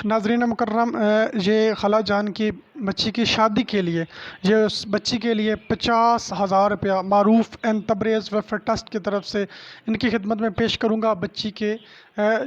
ناظرین مکرم، یہ خالہ جان کی بچی کی شادی کے لیے یہ اس بچی کے لیے 50,000 روپیہ معروف اینڈ تبریز ویلفیئر ٹرسٹ کی طرف سے ان کی خدمت میں پیش کروں گا۔ بچی کے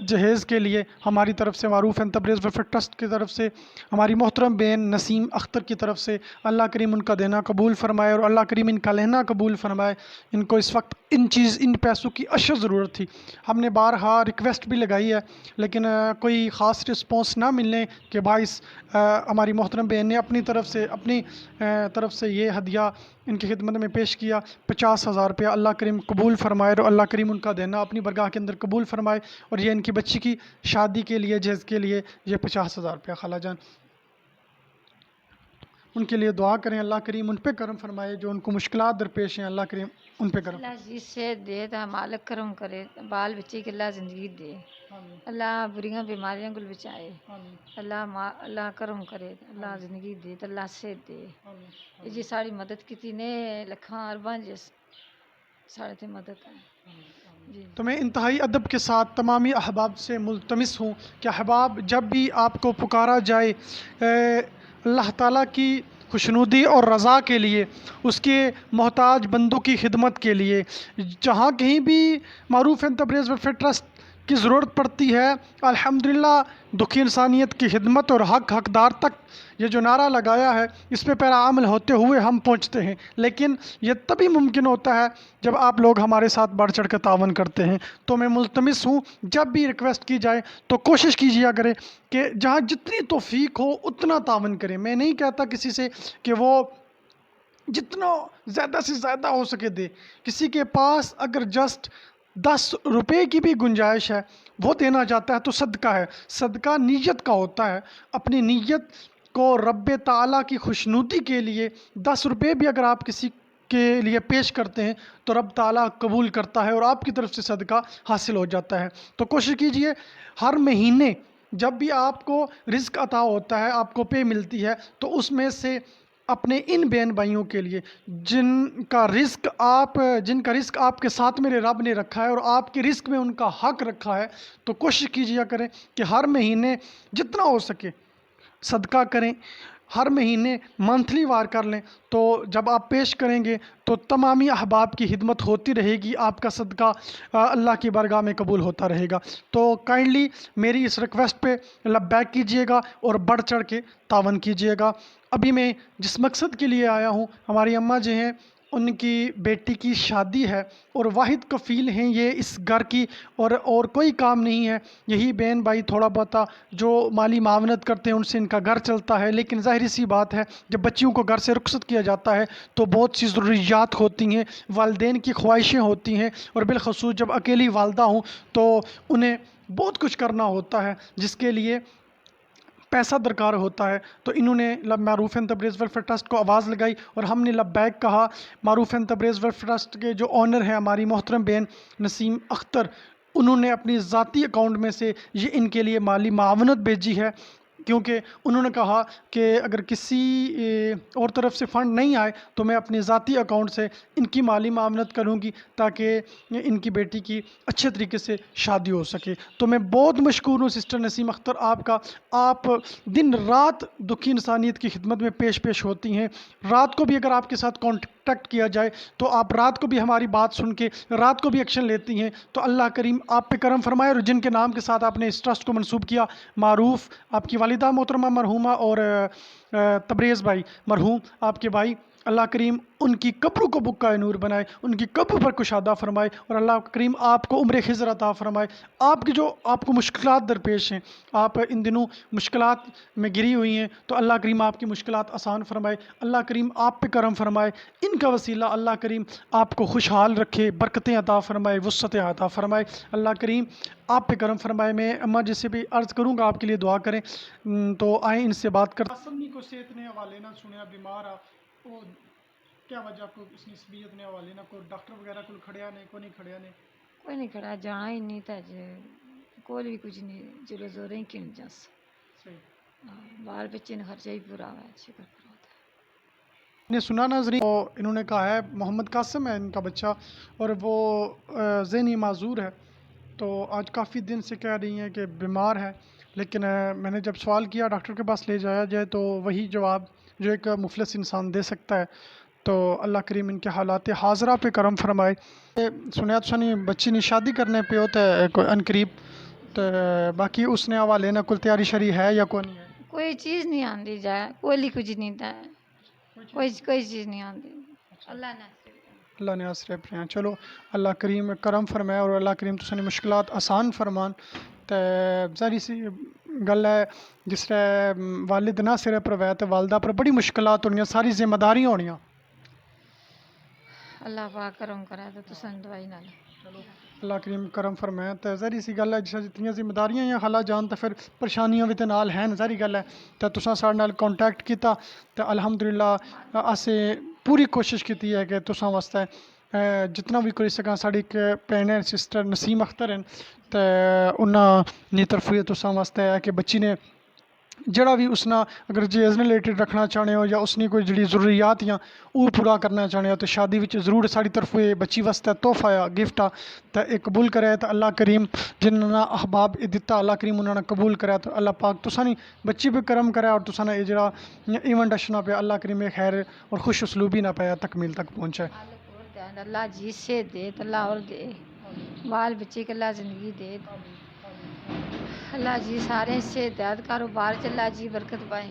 جہیز کے لیے ہماری طرف سے معروف اینڈ تبریز ویلفیئر ٹرسٹ کی طرف سے ہماری محترم بہن نسیم اختر کی طرف سے اللہ کریم ان کا دینا قبول فرمائے اور اللہ کریم ان کا لینا قبول فرمائے۔ ان کو اس وقت ان پیسوں کی اشد ضرورت تھی۔ ہم نے بارہا ریکویسٹ بھی لگائی ہے لیکن کوئی خاص رسپانس نہ ملنے کے باعث ہماری محترم بہن نے اپنی طرف سے یہ ہدیہ ان کی خدمت میں پیش کیا 50,000 روپیہ۔ اللہ کریم قبول فرمائے اور اللہ کریم ان کا دینا اپنی برگاہ کے اندر قبول فرمائے۔ اور یہ ان کی بچی کی شادی کے لیے جہیز کے لیے یہ 50,000 روپیہ خالہ جان، ان کے لیے دعا کریں۔ اللہ کریم ان پہ کرم فرمائے، جو ان کو مشکلات درپیش ہیں اللہ کریم ان پہ کرم۔ اللہ جی سے دے تو مالک کرم کرے، بال بچے کے اللہ زندگی دے، اللہ بریاں بیماریاں کو بچائے، اللہ کرم کرے، اللہ زندگی دے تو اللہ سے دے۔ جی ساری مدد کی نے لکھاں ارباں جس سارے تے مدد ہے جی۔ تو میں انتہائی ادب کے ساتھ تمامی احباب سے ملتمس ہوں کہ احباب جب بھی آپ کو پکارا جائے اللہ تعالیٰ کی خوشنودی اور رضا کے لیے، اس کے محتاج بندوں کی خدمت کے لیے، جہاں کہیں بھی معروف اینڈ تبریز ویلفیئر ٹرسٹ کی ضرورت پڑتی ہے، الحمدللہ دکھی انسانیت کی خدمت اور حقدار تک یہ جو نعرہ لگایا ہے اس پہ پیرا عمل ہوتے ہوئے ہم پہنچتے ہیں۔ لیکن یہ تبھی ممکن ہوتا ہے جب آپ لوگ ہمارے ساتھ بڑھ چڑھ کے تعاون کرتے ہیں۔ تو میں ملتمس ہوں جب بھی ریکویسٹ کی جائے تو کوشش کیجیے کریں کہ جہاں جتنی توفیق ہو اتنا تعاون کریں۔ میں نہیں کہتا کسی سے کہ وہ جتنا زیادہ سے زیادہ ہو سکے دے، کسی کے پاس اگر جسٹ 10 روپے کی بھی گنجائش ہے وہ دینا چاہتا ہے تو صدقہ ہے۔ صدقہ نیت کا ہوتا ہے، اپنی نیت کو رب تعالیٰ کی خوشنودی کے لیے 10 روپے بھی اگر آپ کسی کے لیے پیش کرتے ہیں تو رب تعالیٰ قبول کرتا ہے اور آپ کی طرف سے صدقہ حاصل ہو جاتا ہے۔ تو کوشش کیجئے ہر مہینے جب بھی آپ کو رزق عطا ہوتا ہے، آپ کو پے ملتی ہے، تو اس میں سے اپنے ان بہن بھائیوں کے لیے جن کا رزق آپ کے ساتھ میرے رب نے رکھا ہے اور آپ کے رزق میں ان کا حق رکھا ہے، تو کوشش کیجیے کریں کہ ہر مہینے جتنا ہو سکے صدقہ کریں۔ ہر مہینے منتھلی وار کر لیں، تو جب آپ پیش کریں گے تو تمامی احباب کی خدمت ہوتی رہے گی، آپ کا صدقہ اللہ کی بارگاہ میں قبول ہوتا رہے گا۔ تو کائنڈلی میری اس ریکویسٹ پہ لبیک کیجئے گا اور بڑھ چڑھ کے تعاون کیجئے گا۔ ابھی میں جس مقصد کے لیے آیا ہوں، ہماری اماں جو ہیں ان کی بیٹی کی شادی ہے اور واحد کفیل ہیں یہ اس گھر کی، اور کوئی کام نہیں ہے، یہی بہن بھائی تھوڑا بہت جو مالی معاونت کرتے ہیں ان سے ان کا گھر چلتا ہے۔ لیکن ظاہری سی بات ہے جب بچیوں کو گھر سے رخصت کیا جاتا ہے تو بہت سی ضروریات ہوتی ہیں، والدین کی خواہشیں ہوتی ہیں، اور بالخصوص جب اکیلی والدہ ہوں تو انہیں بہت کچھ کرنا ہوتا ہے جس کے لیے پیسہ درکار ہوتا ہے۔ تو انہوں نے معروف اینڈ تبریز ویلفیئر ٹرسٹ کو آواز لگائی اور ہم نے لبیک کہا۔ معروف اینڈ تبریز ویلفیئر ٹرسٹ کے جو آنر ہیں ہماری محترم بہن نسیم اختر، انہوں نے اپنی ذاتی اکاؤنٹ میں سے یہ ان کے لیے مالی معاونت بھیجی ہے، کیونکہ انہوں نے کہا کہ اگر کسی اور طرف سے فنڈ نہیں آئے تو میں اپنے ذاتی اکاؤنٹ سے ان کی مالی معاونت کروں گی تاکہ ان کی بیٹی کی اچھے طریقے سے شادی ہو سکے۔ تو میں بہت مشکور ہوں سسٹر نسیم اختر آپ کا، آپ دن رات دکھی انسانیت کی خدمت میں پیش ہوتی ہیں۔ رات کو بھی اگر آپ کے ساتھ کانٹیکٹ کیا جائے تو آپ رات کو بھی ہماری بات سن کے رات کو بھی ایکشن لیتی ہیں۔ تو اللہ کریم آپ پہ کرم فرمائے، اور جن کے نام کے ساتھ آپ نے اس ٹرسٹ کو منسوب کیا، معروف آپ کی والدہ محترمہ مرحومہ اور تبریز بھائی مرحوم آپ کے بھائی، اللہ کریم ان کی قبروں کو بکائے نور بنائے، ان کی قبر پر کشادہ فرمائے، اور اللہ کریم آپ کو عمر خضر عطا فرمائے۔ آپ کو مشکلات درپیش ہیں، آپ ان دنوں مشکلات میں گری ہوئی ہیں، تو اللہ کریم آپ کی مشکلات آسان فرمائے، اللہ کریم آپ پہ کرم فرمائے۔ ان کا وسیلہ اللہ کریم آپ کو خوشحال رکھے، برکتیں عطا فرمائے، وسعتیں عطا فرمائے، اللہ کریم آپ پہ کرم فرمائے۔ میں اماں جس سے بھی عرض کروں گا آپ کے لیے دعا کریں، تو آئیں ان سے بات کرتے ہیں۔ کو صحت نے حوالے نہ سنیا بیمار آ وہ کیا وجہ کو اس نے سبیت نے حوالے نہ کو ڈاکٹر وغیرہ کو کھڑیا نہیں، کوئی نہیں کھڑیا نہیں، کوئی نہیں کھڑا، جانا ہی نہیں تھا جی، کوئی بھی کچھ نہیں، چلو زور ہی کیوں جس بال بچے نے خرچہ ہی پورا ہوا ہے، شکر کرو۔ نے سنا ناظرین، انہوں نے کہا ہے محمد قاسم ہے ان کا بچہ اور وہ ذہنی معذور ہے، تو آج کافی دن سے کہہ رہی ہیں کہ بیمار ہے، لیکن میں نے جب سوال کیا ڈاکٹر کے پاس لے جایا جائے تو وہی جواب جو ایک مفلس انسان دے سکتا ہے. تو اللہ کریم ان کے حالات حاضرہ پہ کرم فرمائے. سنیا تو سنی بچی نے شادی کرنے پہ ہوتا ہے کوئی ان قریب، تو باقی اس نے حوالے نہ کل تیاری شری ہے یا کوئی نہیں ہے؟ کوئی چیز نہیں آتی جائے، کوئی کچھ نہیں تھا، کوئی چیز نہیں آتی. اللہ نے اللہ نے آسرے پہ ہیں. چلو اللہ کریم کرم فرمائے اور اللہ کریم تو سنی مشکلات آسان فرمان. تو ظاہری سی گل ہے جس طرح والد نہ سرے پر وے تو والدہ پر بڑی مشکلات ہونی، ساری ذمہ داریاں ہونیاں. اللہ پاک کرم کرے تو تسان دوائی نہ لے. اللہ کریم کرم فرمائے. تو ظاہری سی گل ہے جس جتنی ذمہ داریاں ہیں خلا جان تو پھر پریشانیاں بھی تے نال ہیں، ظاہری گل ہے. تو تساں ساڈے نال کانٹیکٹ کیتا تو الحمدللہ اسیں پوری کوشش کیتی ہے کہ تساں واسطے جتنا بھی کری سکاں. ساڈی ایک بھین ہے سسٹر نسیم اختر ہیں، تو انہاں نی طرف تساں واسطے ہے کہ بچی نے جڑا بھی اس نا اگر جیز ریلیٹڈ رکھنا چاہنے ہو یا اس نے کوئی جڑی ضروریات یا وہ پورا کرنا چاہنے ہو تو شادی وچ ضرور ساری طرف بچی واسطے تحفہ یا گفٹ تو ایک قبول کرے. تو اللہ کریم جنہاں احباب دیتا اللہ کریم انہوں نے قبول کرے. تو اللہ پاک تساں نی بچی پہ کرم کرے اور تساں یہ جڑا ایونٹ اشنا پہ اللہ کریم خیر اور خوش اسلوبی نہ پہ تکمیل تک پہنچے. اللہ جی سے دے تو اللہ اور دے، بال بچے کے اللہ زندگی دے، اللہ جی سارے سے ہدایت کاروبار چ اللہ جی برکت پائے.